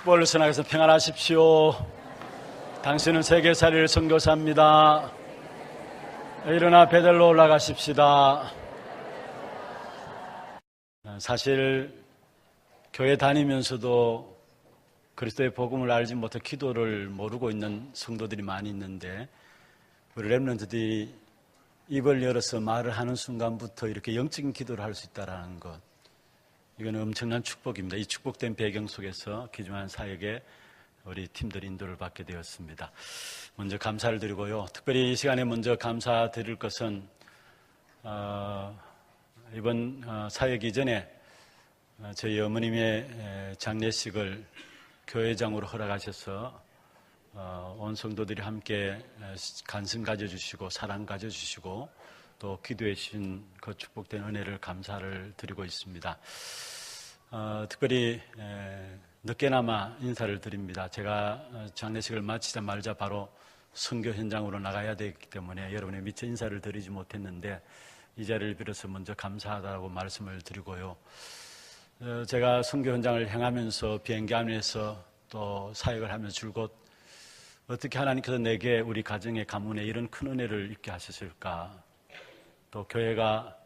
축복을 전하여서 평안하십시오. 당신은 세계살이를 선교사입니다. 일어나 베들로 올라가십시다. 사실 교회 다니면서도 그리스도의 복음을 알지 못해 기도를 모르고 있는 성도들이 많이 있는데, 우리 렘넌트들이 입을 열어서 말을 하는 순간부터 이렇게 영적인 기도를 할 수 있다는 것, 이건 엄청난 축복입니다. 이 축복된 배경 속에서 귀중한 사역에 우리 팀들이 인도를 받게 되었습니다. 먼저 감사를 드리고요. 특별히 이 시간에 먼저 감사드릴 것은 이번 사역 이전에 저희 어머님의 장례식을 교회장으로 허락하셔서 온 성도들이 함께 관심 가져주시고 사랑 가져주시고 또 기도해 주신 그 축복된 은혜를 감사를 드리고 있습니다. 특별히 늦게나마 인사를 드립니다. 제가 장례식을 마치자마자 바로 선교 현장으로 나가야 되기 때문에 여러분의 미처 인사를 드리지 못했는데, 이 자리를 빌어서 먼저 감사하다고 말씀을 드리고요. 제가 선교 현장을 향하면서 비행기 안에서 또 사역을 하면서 줄곧 어떻게 하나님께서 내게 우리 가정의 가문에 이런 큰 은혜를 입게 하셨을까, 또 교회가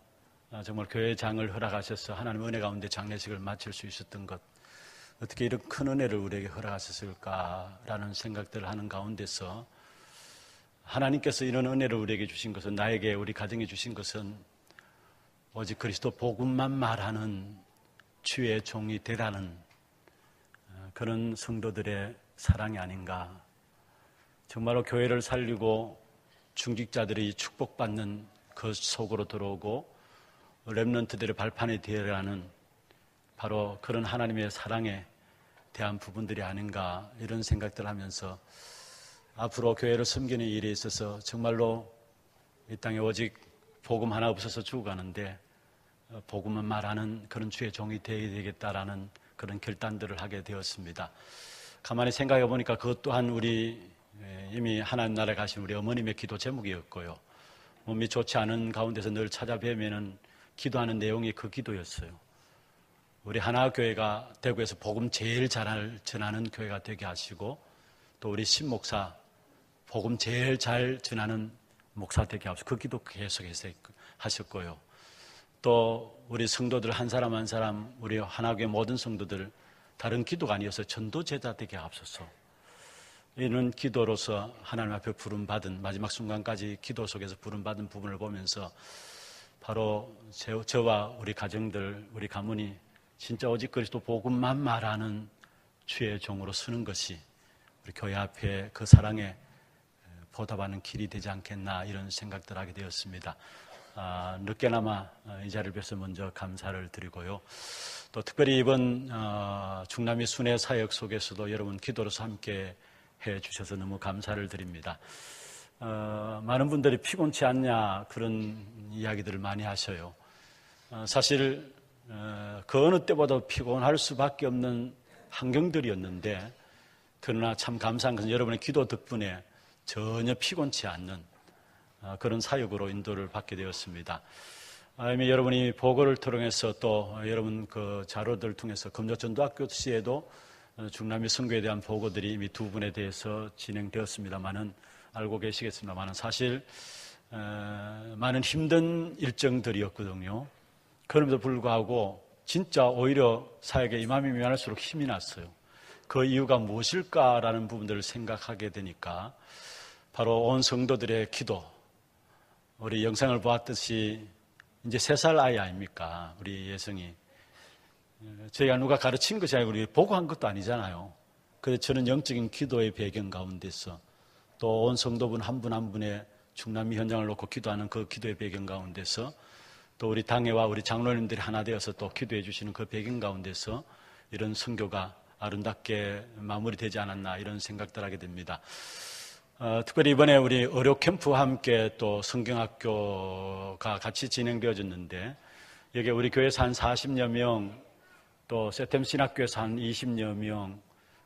정말 교회장을 허락하셔서 하나님 은혜 가운데 장례식을 마칠 수 있었던 것, 어떻게 이런 큰 은혜를 우리에게 허락하셨을까라는 생각들을 하는 가운데서 하나님께서 이런 은혜를 우리에게 주신 것은, 나에게 우리 가정에 주신 것은 오직 그리스도 복음만 말하는 주의 종이 되라는 그런 성도들의 사랑이 아닌가. 정말로 교회를 살리고 중직자들이 축복받는 그 속으로 들어오고 렘넌트들의 발판이 되어라는 바로 그런 하나님의 사랑에 대한 부분들이 아닌가, 이런 생각들을 하면서 앞으로 교회를 섬기는 일에 있어서 정말로 이 땅에 오직 복음 하나 없어서 죽어가는데 복음만 말하는 그런 주의 종이 되어야 되겠다라는 그런 결단들을 하게 되었습니다. 가만히 생각해 보니까 그것 또한 우리 이미 하나님 나라에 가신 우리 어머님의 기도 제목이었고요. 몸이 좋지 않은 가운데서 늘 찾아뵈면은 기도하는 내용이 그 기도였어요. 우리 하나교회가 대구에서 복음 제일 잘 전하는 교회가 되게 하시고, 또 우리 신목사 복음 제일 잘 전하는 목사 되게 하시고, 그 기도 계속해서 하셨고요. 또 우리 성도들 한 사람 한 사람, 우리 하나교회 모든 성도들 다른 기도가 아니어서 전도제자 되게 하옵소서, 이런 기도로서 하나님 앞에 부름받은 마지막 순간까지 기도 속에서 부름받은 부분을 보면서 바로 저와 우리 가정들, 우리 가문이 진짜 오직 그리스도 복음만 말하는 주의 종으로 서는 것이 우리 교회 앞에 그 사랑에 보답하는 길이 되지 않겠나, 이런 생각들 하게 되었습니다. 늦게나마 이 자리를 빌어서 먼저 감사를 드리고요. 또 특별히 이번 중남미 순회 사역 속에서도 여러분 기도로서 함께 해 주셔서 너무 감사를 드립니다. 많은 분들이 피곤치 않냐, 그런 이야기들을 많이 하셔요. 사실 그 어느 때보다 피곤할 수밖에 없는 환경들이었는데, 그러나 참 감사한 것은 여러분의 기도 덕분에 전혀 피곤치 않는 그런 사역으로 인도를 받게 되었습니다. 이미 여러분이 보고를 통해서 또 여러분 그 자료들을 통해서 금조전도학교 시에도 중남미 선교에 대한 보고들이 이미 두 분에 대해서 진행되었습니다만은, 알고 계시겠습니다만은 사실 많은 힘든 일정들이었거든요. 그럼에도 불구하고 진짜 오히려 사역에 임하면 임할수록 힘이 났어요. 그 이유가 무엇일까라는 부분들을 생각하게 되니까 바로 온 성도들의 기도, 우리 영상을 보았듯이 이제 3살 아이 아닙니까? 우리 예성이. 저희가 누가 가르친 것이 아니고 우리 보고한 것도 아니잖아요. 그래서 저는 영적인 기도의 배경 가운데서 또 온 성도분 한 분 한 분의 중남미 현장을 놓고 기도하는 그 기도의 배경 가운데서 또 우리 당회와 우리 장로님들이 하나 되어서 또 기도해 주시는 그 배경 가운데서 이런 선교가 아름답게 마무리되지 않았나, 이런 생각들 하게 됩니다. 특별히 이번에 우리 의료 캠프와 함께 또 성경학교가 같이 진행되어졌는데, 여기 우리 교회에서 한 40여 명, 또 세템 신학교에서 한 20여 명,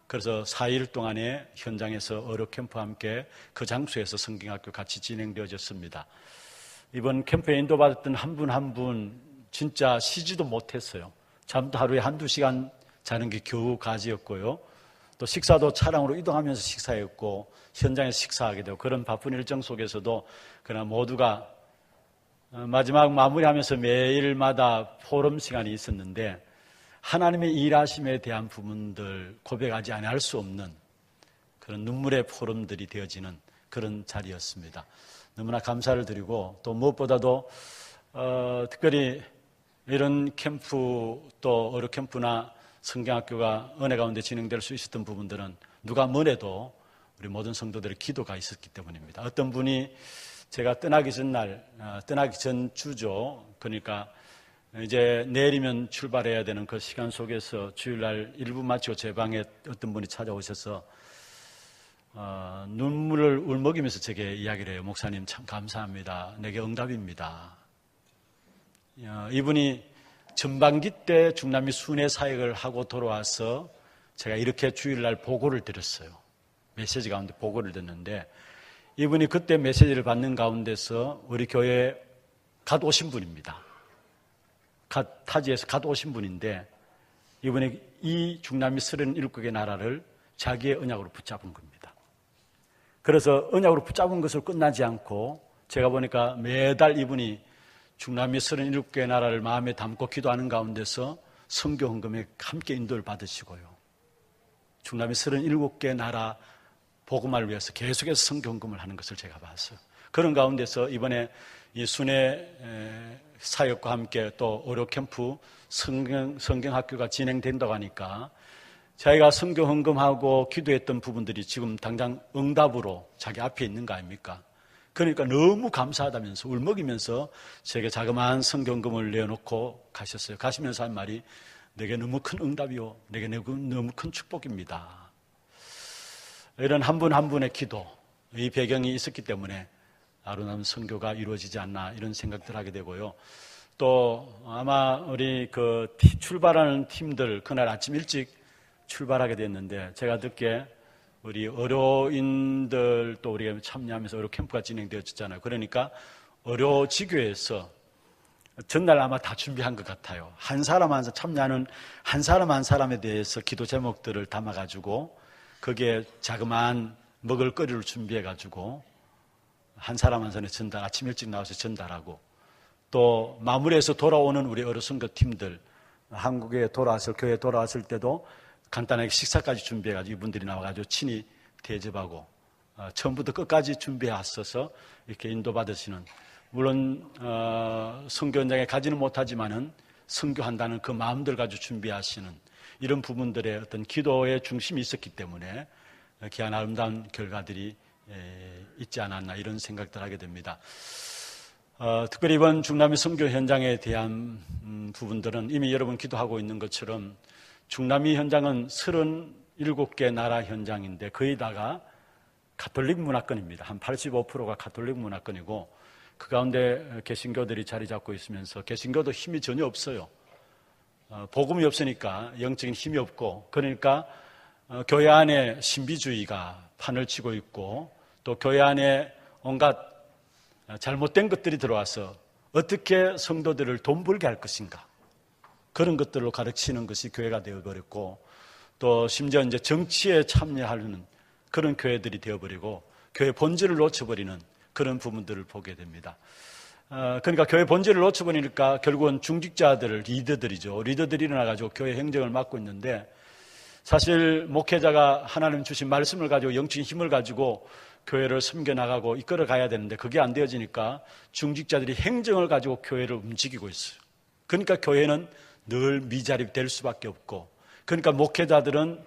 그래서 4일 동안에 현장에서 의료 캠프와 함께 그 장소에서 성경학교 같이 진행되어졌습니다. 이번 캠프에 인도받았던 한 분 한 분 진짜 쉬지도 못했어요. 잠도 하루에 한두 시간 자는 게 겨우 가지였고요. 또 식사도 차량으로 이동하면서 식사했고 현장에서 식사하게 되고 그런 바쁜 일정 속에서도 그러나 모두가 마지막 마무리하면서 매일마다 포럼 시간이 있었는데 하나님의 일하심에 대한 부분들 고백하지 않을 수 없는 그런 눈물의 포럼들이 되어지는 그런 자리였습니다. 너무나 감사를 드리고 또 무엇보다도 특별히 이런 캠프 또 어려 캠프나 성경학교가 은혜 가운데 진행될 수 있었던 부분들은 누가 뭐래도 우리 모든 성도들의 기도가 있었기 때문입니다. 어떤 분이 제가 떠나기 전 주죠. 그러니까 이제 내일이면 출발해야 되는 그 시간 속에서 주일날 일부 마치고 제 방에 어떤 분이 찾아오셔서 눈물을 울먹이면서 제게 이야기를 해요. 목사님 참 감사합니다. 내게 응답입니다. 이분이 전반기 때 중남미 순회 사역을 하고 돌아와서 제가 이렇게 주일날 보고를 드렸어요. 메시지 가운데 보고를 듣는데 이분이 그때 메시지를 받는 가운데서 우리 교회에 갓 오신 분입니다. 타지에서 갓 오신 분인데 이분이 이 중남미 37개의 나라를 자기의 언약으로 붙잡은 겁니다. 그래서 언약으로 붙잡은 것을 끝나지 않고 제가 보니까 매달 이분이 중남미 37개의 나라를 마음에 담고 기도하는 가운데서 선교 헌금에 함께 인도를 받으시고요. 중남미 37개 나라 복음화를 위해서 계속해서 선교 헌금을 하는 것을 제가 봤어요. 그런 가운데서 이번에 이 순회 사역과 함께 또 어려 캠프 성경학교가 진행된다고 하니까 자기가 선교 헌금하고 기도했던 부분들이 지금 당장 응답으로 자기 앞에 있는 거 아닙니까? 그러니까 너무 감사하다면서 울먹이면서 제게 자그마한 성경금을 내어놓고 가셨어요. 가시면서 한 말이 내게 너무 큰 응답이요. 내게 너무 큰 축복입니다. 이런 한 분 한 분의 기도, 이 배경이 있었기 때문에 아름다운 선교가 이루어지지 않나 이런 생각들 하게 되고요. 또 아마 우리 출발하는 팀들 그날 아침 일찍 출발하게 됐는데 제가 듣기에 우리 어려인들 또 우리가 참여하면서 어려 캠프가 진행되었잖아요. 그러니까 어려 지교에서 전날 아마 다 준비한 것 같아요. 한 사람 한 사람 참여하는 한 사람 한 사람에 대해서 기도 제목들을 담아가지고 거기에 자그마한 먹을거리를 준비해가지고 한 사람 한 사람에 전달, 아침 일찍 나와서 전달하고 또 마무리해서 돌아오는 우리 어려 선교팀들 한국에 돌아와서 교회에 돌아왔을 때도 간단하게 식사까지 준비해가지고 이분들이 나와가지고 친히 대접하고 처음부터 끝까지 준비했어서 이렇게 인도받으시는 물론 선교 현장에 가지는 못하지만은 선교한다는 그 마음들 가지고 준비하시는 이런 부분들의 어떤 기도의 중심이 있었기 때문에 귀한 아름다운 결과들이 있지 않았나 이런 생각들 하게 됩니다. 특별히 이번 중남미 선교 현장에 대한 부분들은 이미 여러분 기도하고 있는 것처럼 중남미 현장은 37개 나라 현장인데 거의 다가 가톨릭 문화권입니다. 한 85%가 가톨릭 문화권이고 그 가운데 개신교들이 자리 잡고 있으면서 개신교도 힘이 전혀 없어요. 복음이 없으니까 영적인 힘이 없고 그러니까 교회 안에 신비주의가 판을 치고 있고 또 교회 안에 온갖 잘못된 것들이 들어와서 어떻게 성도들을 돈 벌게 할 것인가 그런 것들로 가르치는 것이 교회가 되어버렸고 또 심지어 이제 정치에 참여하려는 그런 교회들이 되어버리고 교회 본질을 놓쳐버리는 그런 부분들을 보게 됩니다. 그러니까 교회 본질을 놓쳐버리니까 결국은 중직자들, 리더들이죠. 리더들이 일어나가지고 교회 행정을 맡고 있는데 사실 목회자가 하나님 주신 말씀을 가지고 영적인 힘을 가지고 교회를 섬겨나가고 이끌어 가야 되는데 그게 안 되어지니까 중직자들이 행정을 가지고 교회를 움직이고 있어요. 그러니까 교회는 늘 미자립 될 수밖에 없고 그러니까 목회자들은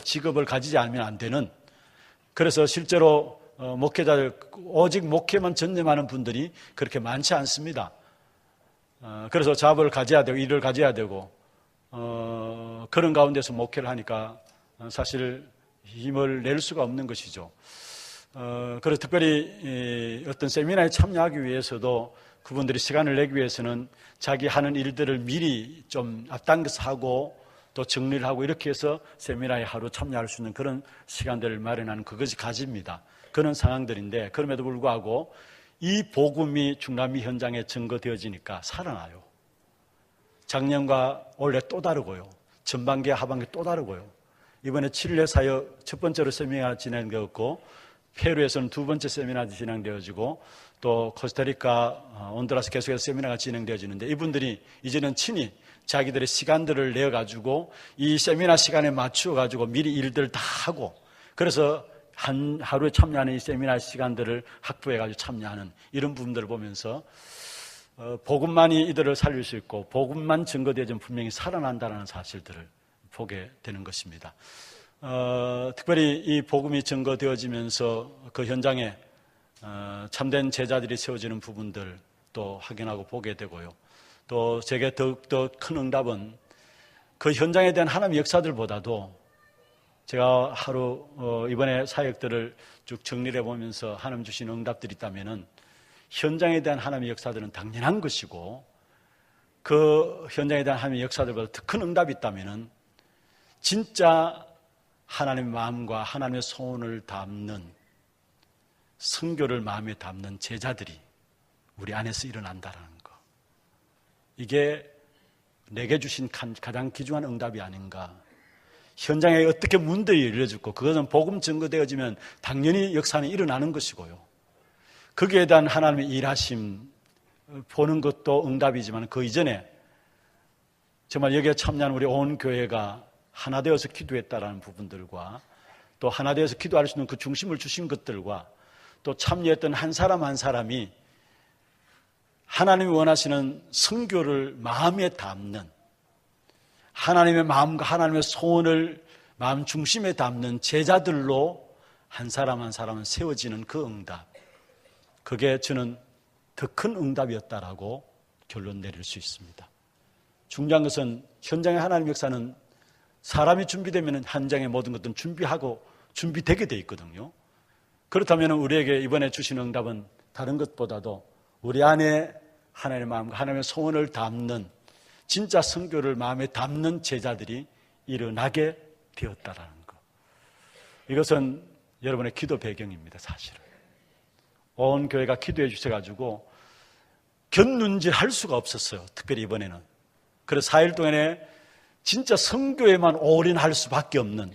직업을 가지지 않으면 안 되는 그래서 실제로 목회자들 오직 목회만 전념하는 분들이 그렇게 많지 않습니다. 그래서 잡을 가져야 되고 일을 가져야 되고 그런 가운데서 목회를 하니까 사실 힘을 낼 수가 없는 것이죠. 그래서 특별히 어떤 세미나에 참여하기 위해서도 그분들이 시간을 내기 위해서는 자기 하는 일들을 미리 좀 앞당겨서 하고 또 정리를 하고 이렇게 해서 세미나에 하루 참여할 수 있는 그런 시간들을 마련하는 그것이 가지입니다. 그런 상황들인데 그럼에도 불구하고 이 복음이 중남미 현장에 증거되어지니까 살아나요. 작년과 올해 또 다르고요. 전반기와 하반기 또 다르고요. 이번에 칠레 사역 첫 번째로 세미나가 진행되었고, 페루에서는 두 번째 세미나가 진행되어지고, 또 코스타리카, 온두라스 계속해서 세미나가 진행되어지는데, 이분들이 이제는 친히 자기들의 시간들을 내어가지고 이 세미나 시간에 맞추어가지고 미리 일들 다 하고, 그래서 하루에 참여하는 이 세미나 시간들을 확보해가지고 참여하는 이런 부분들을 보면서 복음만이 이들을 살릴 수 있고 복음만 증거되어지면 분명히 살아난다는 사실들을 보게 되는 것입니다. 특별히 이 복음이 증거되어지면서 그 현장에 참된 제자들이 세워지는 부분들 또 확인하고 보게 되고요. 또 제게 더욱더 큰 응답은 그 현장에 대한 하나님의 역사들보다도 제가 하루 이번에 사역들을 쭉 정리를 해보면서 하나님 주신 응답들이 있다면은 현장에 대한 하나님의 역사들은 당연한 것이고, 그 현장에 대한 하나님의 역사들보다 더 큰 응답이 있다면은 진짜 하나님의 마음과 하나님의 소원을 담는, 선교를 마음에 담는 제자들이 우리 안에서 일어난다는 거, 이게 내게 주신 가장 귀중한 응답이 아닌가. 현장에 어떻게 문들이 열려지고 그것은 복음 증거되어지면 당연히 역사는 일어나는 것이고요. 거기에 대한 하나님의 일하심 보는 것도 응답이지만 그 이전에 정말 여기에 참여한 우리 온 교회가 하나 되어서 기도했다라는 부분들과 또 하나 되어서 기도할 수 있는 그 중심을 주신 것들과 또 참여했던 한 사람 한 사람이 하나님이 원하시는 선교를 마음에 담는, 하나님의 마음과 하나님의 소원을 마음 중심에 담는 제자들로 한 사람 한 사람은 세워지는 그 응답, 그게 저는 더 큰 응답이었다라고 결론 내릴 수 있습니다. 중요한 것은 현장의 하나님의 역사는 사람이 준비되면 현장의 모든 것들은 준비하고 준비되게 돼 있거든요. 그렇다면 우리에게 이번에 주신 응답은 다른 것보다도 우리 안에 하나님의 마음과 하나님의 소원을 담는, 진짜 선교를 마음에 담는 제자들이 일어나게 되었다라는 것. 이것은 여러분의 기도 배경입니다. 사실은 온 교회가 기도해 주셔가지고 곁눈질 할 수가 없었어요. 특별히 이번에는. 그래서 4일 동안에 진짜 선교에만 올인할 수밖에 없는,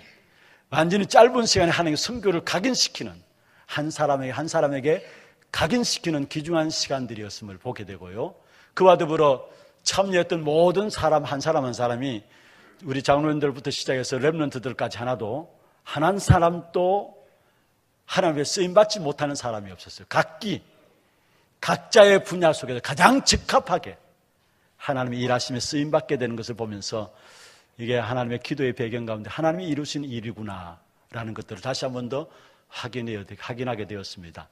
완전히 짧은 시간에 하나님의 선교를 각인시키는, 한 사람에게 각인시키는 귀중한 시간들이었음을 보게 되고요. 그와 더불어 참여했던 모든 사람 한 사람이 우리 장로님들부터 시작해서 렘넌트들까지 하나도 한 사람도 하나님의 쓰임받지 못하는 사람이 없었어요. 각자의 분야 속에서 가장 적합하게 하나님의 일하심에 쓰임받게 되는 것을 보면서 이게 하나님의 기도의 배경 가운데 하나님이 이루신 일이구나라는 것들을 다시 한 번 더 확인하게 되었습니다.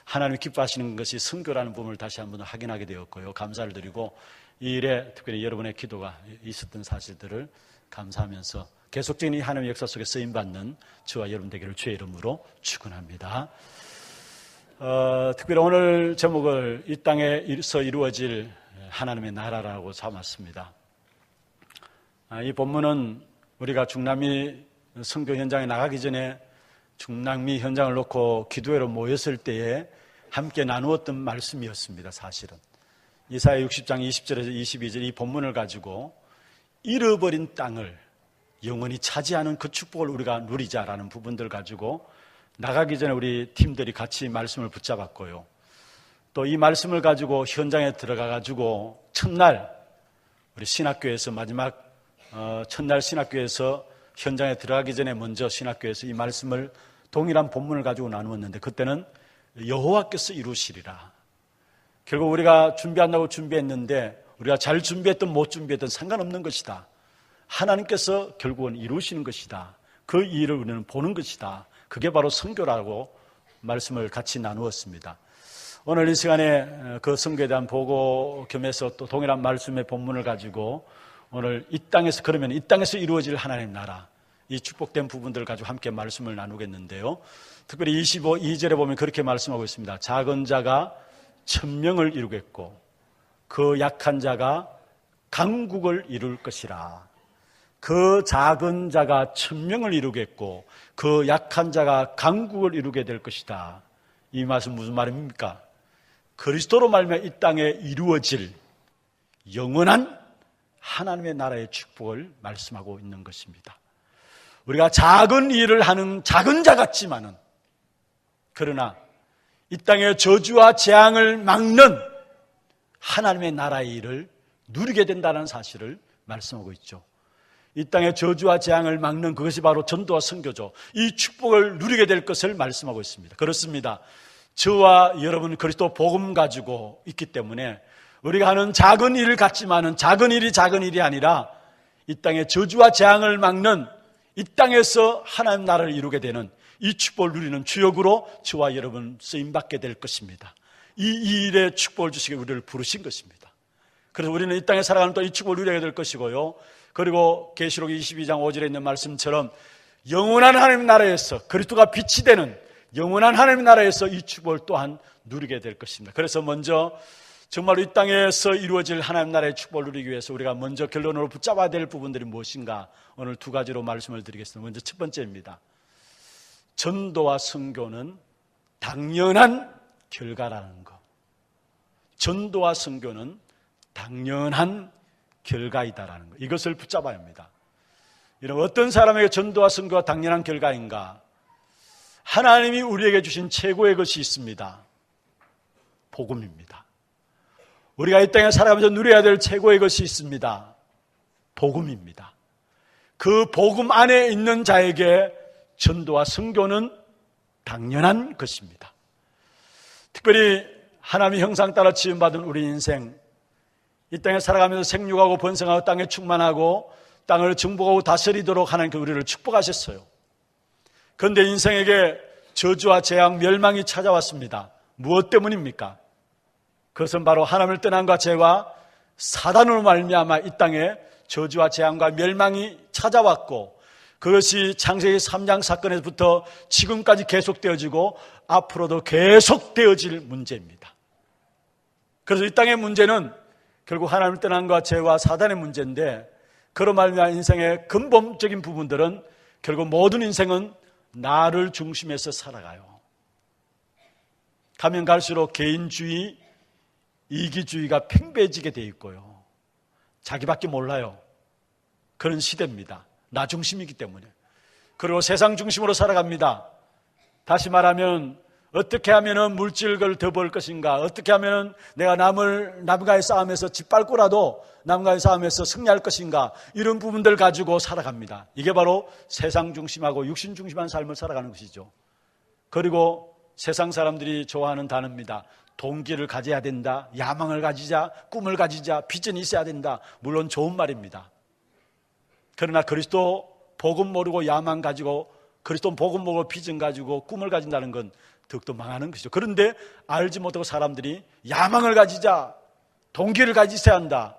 하나님이 기뻐하시는 것이 선교라는 부분을 다시 한 번 더 확인하게 되었고요. 감사를 드리고 이 일에 특별히 여러분의 기도가 있었던 사실들을 감사하면서 계속적인 이 하나님의 역사 속에 쓰임받는 저와 여러분 되기를 주의 이름으로 축원합니다. 특별히 오늘 제목을 이 땅에서 이루어질 하나님의 나라라고 삼았습니다. 이 본문은 우리가 중남미 선교 현장에 나가기 전에 중남미 현장을 놓고 기도회로 모였을 때에 함께 나누었던 말씀이었습니다. 사실은 이사야 60장 20절에서 22절 이 본문을 가지고 잃어버린 땅을 영원히 차지하는 그 축복을 우리가 누리자라는 부분들 가지고 나가기 전에 우리 팀들이 같이 말씀을 붙잡았고요. 또 이 말씀을 가지고 현장에 들어가 가지고 첫날 우리 신학교에서 마지막 첫날 신학교에서 현장에 들어가기 전에 먼저 신학교에서 이 말씀을 동일한 본문을 가지고 나누었는데 그때는 여호와께서 이루시리라. 결국 우리가 준비한다고 준비했는데 우리가 잘 준비했든 못 준비했든 상관없는 것이다. 하나님께서 결국은 이루시는 것이다. 그 일을 우리는 보는 것이다. 그게 바로 선교라고 말씀을 같이 나누었습니다. 오늘 이 시간에 그 선교에 대한 보고 겸해서 또 동일한 말씀의 본문을 가지고 오늘 이 땅에서 그러면 이 땅에서 이루어질 하나님 나라 이 축복된 부분들을 가지고 함께 말씀을 나누겠는데요. 특별히 22절에 보면 그렇게 말씀하고 있습니다. 작은 자가 천명을 이루겠고 그 약한 자가 강국을 이룰 것이라. 그 작은 자가 천명을 이루겠고 그 약한 자가 강국을 이루게 될 것이다. 이 말씀 무슨 말입니까? 그리스도로 말미암아 이 땅에 이루어질 영원한 하나님의 나라의 축복을 말씀하고 있는 것입니다. 우리가 작은 일을 하는 작은 자 같지만은, 그러나 이 땅의 저주와 재앙을 막는 하나님의 나라의 일을 누리게 된다는 사실을 말씀하고 있죠. 이 땅의 저주와 재앙을 막는 그것이 바로 전도와 선교죠. 이 축복을 누리게 될 것을 말씀하고 있습니다. 그렇습니다. 저와 여러분 그리스도 복음 가지고 있기 때문에 우리가 하는 작은 일 같지만은 작은 일이 아니라 이 땅의 저주와 재앙을 막는 이 땅에서 하나님 나라를 이루게 되는 이 축복을 누리는 주역으로 저와 여러분 쓰임받게 될 것입니다. 이 일에 축복을 주시기 우리를 부르신 것입니다. 그래서 우리는 이 땅에 살아가는 또 이 축복을 누리게 될 것이고요. 그리고 계시록 22장 5절에 있는 말씀처럼 영원한 하나님 나라에서 그리스도가 빛이 되는 영원한 하나님 나라에서 이 축복을 또한 누리게 될 것입니다. 그래서 먼저 정말로 이 땅에서 이루어질 하나님 나라의 축복을 누리기 위해서 우리가 먼저 결론으로 붙잡아야 될 부분들이 무엇인가 오늘 두 가지로 말씀을 드리겠습니다. 먼저 첫 번째입니다. 전도와 선교는 당연한 결과라는 것. 전도와 선교는 당연한 결과이다라는 것. 이것을 붙잡아야 합니다. 이런 어떤 사람에게 전도와 선교가 당연한 결과인가? 하나님이 우리에게 주신 최고의 것이 있습니다. 복음입니다. 우리가 이 땅에 살아가면서 누려야 될 최고의 것이 있습니다. 복음입니다. 그 복음 안에 있는 자에게 전도와 선교는 당연한 것입니다. 특별히 하나님의 형상 따라 지음받은 우리 인생, 이 땅에 살아가면서 생육하고 번성하고 땅에 충만하고 땅을 정복하고 다스리도록 하나님께 우리를 축복하셨어요. 그런데 인생에게 저주와 재앙, 멸망이 찾아왔습니다. 무엇 때문입니까? 그것은 바로 하나님을 떠난과 죄와 사단으로 말미암아 이 땅에 저주와 재앙과 멸망이 찾아왔고, 그것이 창세기 3장 사건에서부터 지금까지 계속되어지고 앞으로도 계속되어질 문제입니다. 그래서 이 땅의 문제는 결국 하나님을 떠난과 죄와 사단의 문제인데, 그로 말미암아 인생의 근본적인 부분들은 결국 모든 인생은 나를 중심에서 살아가요. 가면 갈수록 개인주의, 이기주의가 팽배해지게 돼 있고요. 자기밖에 몰라요. 그런 시대입니다. 나 중심이기 때문에. 그리고 세상 중심으로 살아갑니다. 다시 말하면 어떻게 하면 물질을 더 벌 것인가, 어떻게 하면 내가 남과의 싸움에서 짓밟고라도 남과의 싸움에서 승리할 것인가, 이런 부분들 가지고 살아갑니다. 이게 바로 세상 중심하고 육신 중심한 삶을 살아가는 것이죠. 그리고 세상 사람들이 좋아하는 단어입니다. 동기를 가져야 된다, 야망을 가지자, 꿈을 가지자, 비전이 있어야 된다. 물론 좋은 말입니다. 그러나 그리스도 복음 모르고 야망 가지고, 그리스도 복음 모르고 비전 가지고 꿈을 가진다는 건 더욱더 망하는 것이죠. 그런데 알지 못하고 사람들이 야망을 가지자, 동기를 가지셔야 한다.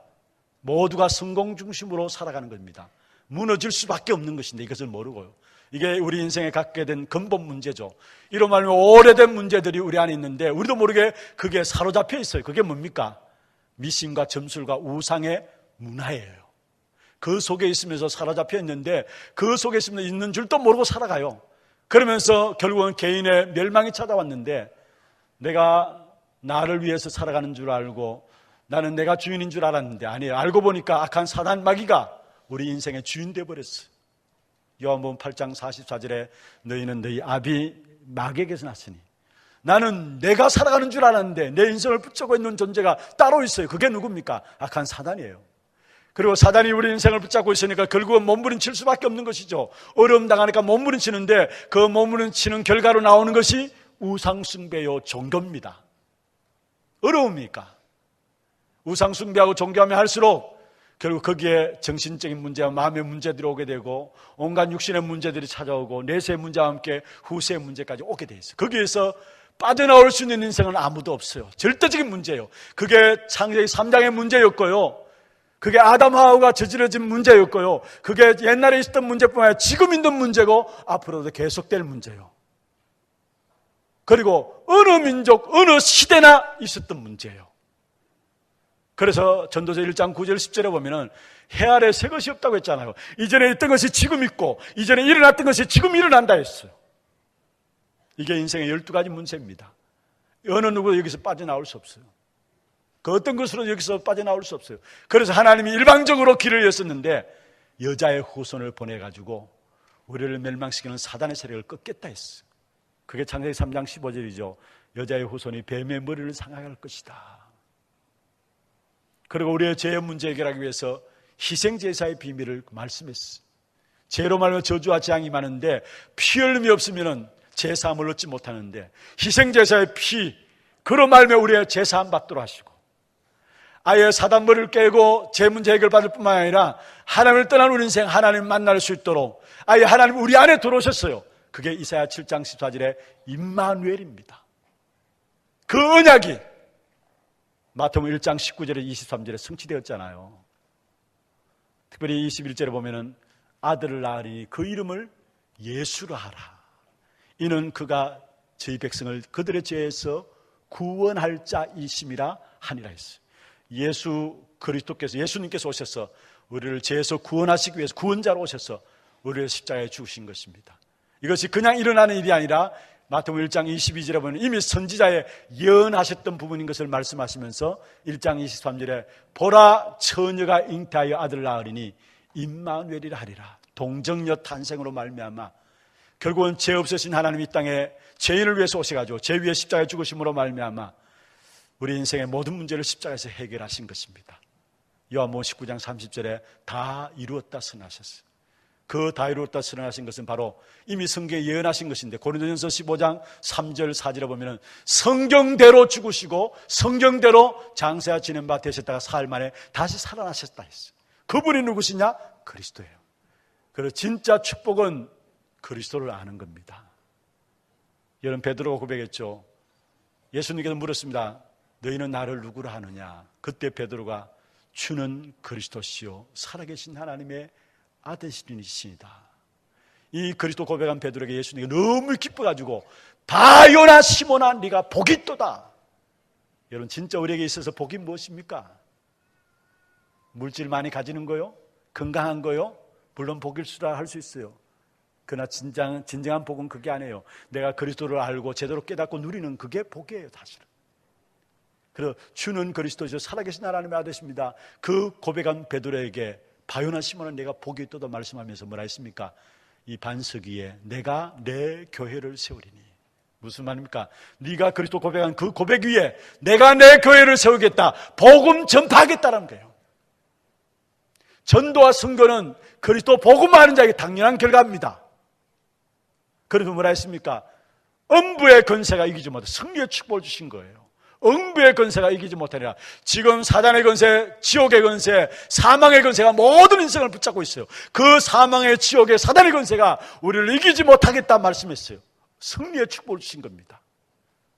모두가 성공 중심으로 살아가는 겁니다. 무너질 수밖에 없는 것인데 이것을 모르고요. 이게 우리 인생에 갖게 된 근본 문제죠. 이로 말하면 오래된 문제들이 우리 안에 있는데 우리도 모르게 그게 사로잡혀 있어요. 그게 뭡니까? 미신과 점술과 우상의 문화예요. 그 속에 있으면서 사로잡혀 있는데 그 속에 있는 줄도 모르고 살아가요. 그러면서 결국은 개인의 멸망이 찾아왔는데, 내가 나를 위해서 살아가는 줄 알고 나는 내가 주인인 줄 알았는데 아니에요. 알고 보니까 악한 사단 마귀가 우리 인생의 주인 되어버렸어요. 요한복음 8장 44절에 너희는 너희 아비 마귀에게서 났으니, 나는 내가 살아가는 줄 알았는데 내 인생을 붙잡고 있는 존재가 따로 있어요. 그게 누굽니까? 악한 사단이에요. 그리고 사단이 우리 인생을 붙잡고 있으니까 결국은 몸부림칠 수밖에 없는 것이죠. 어려움 당하니까 몸부림치는데 그 몸부림치는 결과로 나오는 것이 우상숭배요 종교입니다. 어려웁니까? 우상숭배하고 종교하면 할수록 결국 거기에 정신적인 문제와 마음의 문제들이 오게 되고 온갖 육신의 문제들이 찾아오고 내세의 문제와 함께 후세의 문제까지 오게 돼 있어요. 거기에서 빠져나올 수 있는 인생은 아무도 없어요. 절대적인 문제예요. 그게 창세기 3장의 문제였고요. 그게 아담 하와가 저질러진 문제였고요. 그게 옛날에 있었던 문제뿐만 아니라 지금 있는 문제고 앞으로도 계속될 문제예요. 그리고 어느 민족, 어느 시대나 있었던 문제예요. 그래서 전도서 1장 9절 10절에 보면은 해 아래 새 것이 없다고 했잖아요. 이전에 있던 것이 지금 있고 이전에 일어났던 것이 지금 일어난다 했어요. 이게 인생의 12가지 문제입니다. 어느 누구도 여기서 빠져나올 수 없어요. 그 어떤 것으로 여기서 빠져나올 수 없어요. 그래서 하나님이 일방적으로 길을 였었는데 여자의 후손을 보내가지고 우리를 멸망시키는 사단의 세력을 꺾겠다 했어. 그게 창세기 3장 15절이죠. 여자의 후손이 뱀의 머리를 상하게 할 것이다. 그리고 우리의 죄의 문제 해결하기 위해서 희생제사의 비밀을 말씀했어. 죄로 말하면 저주와 재앙이 많은데 피 흘림이 없으면 제사함을 얻지 못하는데 희생제사의 피, 그로 말며 우리의 제사함 받도록 하시고 아예 사단 머리를 깨고 죄 문제 해결받을 뿐만 아니라 하나님을 떠난 우리 인생 하나님 만날 수 있도록 아예 하나님 우리 안에 들어오셨어요. 그게 이사야 7장 14절의 임마누엘입니다. 그 언약이 마태복음 1장 19절에 23절에 성취되었잖아요. 특별히 21절에 보면은 아들을 낳으니 그 이름을 예수라 하라. 이는 그가 저희 백성을 그들의 죄에서 구원할 자이심이라 하니라 했어요. 예수님께서 오셔서 우리를 죄에서 구원하시기 위해서 구원자로 오셔서 우리를 십자가에 죽으신 것입니다. 이것이 그냥 일어나는 일이 아니라 마태복음 1장 22절에 보면 이미 선지자의 예언하셨던 부분인 것을 말씀하시면서 1장 23절에 보라 처녀가 잉태하여 아들을 낳으리니 임마누엘이라 하리라. 동정녀 탄생으로 말미암아 결국은 죄 없으신 하나님이 이 땅에 죄인을 위해서 오셔가지고 죄 위에 십자가에 죽으심으로 말미암아 우리 인생의 모든 문제를 십자가에서 해결하신 것입니다. 요한복음 19장 30절에 다 이루었다 선언하셨어요. 그 다 이루었다 선언하신 것은 바로 이미 성경에 예언하신 것인데 고린도전서 15장 3절 4절에 보면 성경대로 죽으시고 성경대로 장세와 지낸 바 되셨다가 사흘 만에 다시 살아나셨다 했어요. 그분이 누구시냐? 그리스도예요. 그래서 진짜 축복은 그리스도를 아는 겁니다. 여러분 베드로가 고백했죠. 예수님께서 물었습니다. 너희는 나를 누구라 하느냐? 그때 베드로가 주는 그리스도시요 살아계신 하나님의 아들이시니이다. 이 그리스도 고백한 베드로에게 예수님이 너무 기뻐가지고 바요나 시몬아 네가 복이 있도다. 여러분 진짜 우리에게 있어서 복이 무엇입니까? 물질 많이 가지는 거요? 건강한 거요? 물론 복일 수라 할 수 있어요. 그러나 진정한 복은 그게 아니에요. 내가 그리스도를 알고 제대로 깨닫고 누리는 그게 복이에요 사실은. 그래서 주는 그리스도죠 살아계신 하나님의 아들이십니다. 그 고백한 베드로에게 바요나 시몬은 내가 복이 있도다 말씀하면서 뭐라 했습니까? 이 반석 위에 내가 내 교회를 세우리니. 무슨 말입니까? 네가 그리스도 고백한 그 고백 위에 내가 내 교회를 세우겠다. 복음 전파하겠다는 거예요. 전도와 선교는 그리스도 복음하는 자에게 당연한 결과입니다. 그래서 뭐라 했습니까? 음부의 권세가 이기지 못해 승리의 축복을 주신 거예요. 음부의 권세가 이기지 못하리라. 지금 사단의 권세, 지옥의 권세, 사망의 권세가 모든 인생을 붙잡고 있어요. 그 사망의 지옥의 사단의 권세가 우리를 이기지 못하겠다 말씀했어요. 승리의 축복을 주신 겁니다.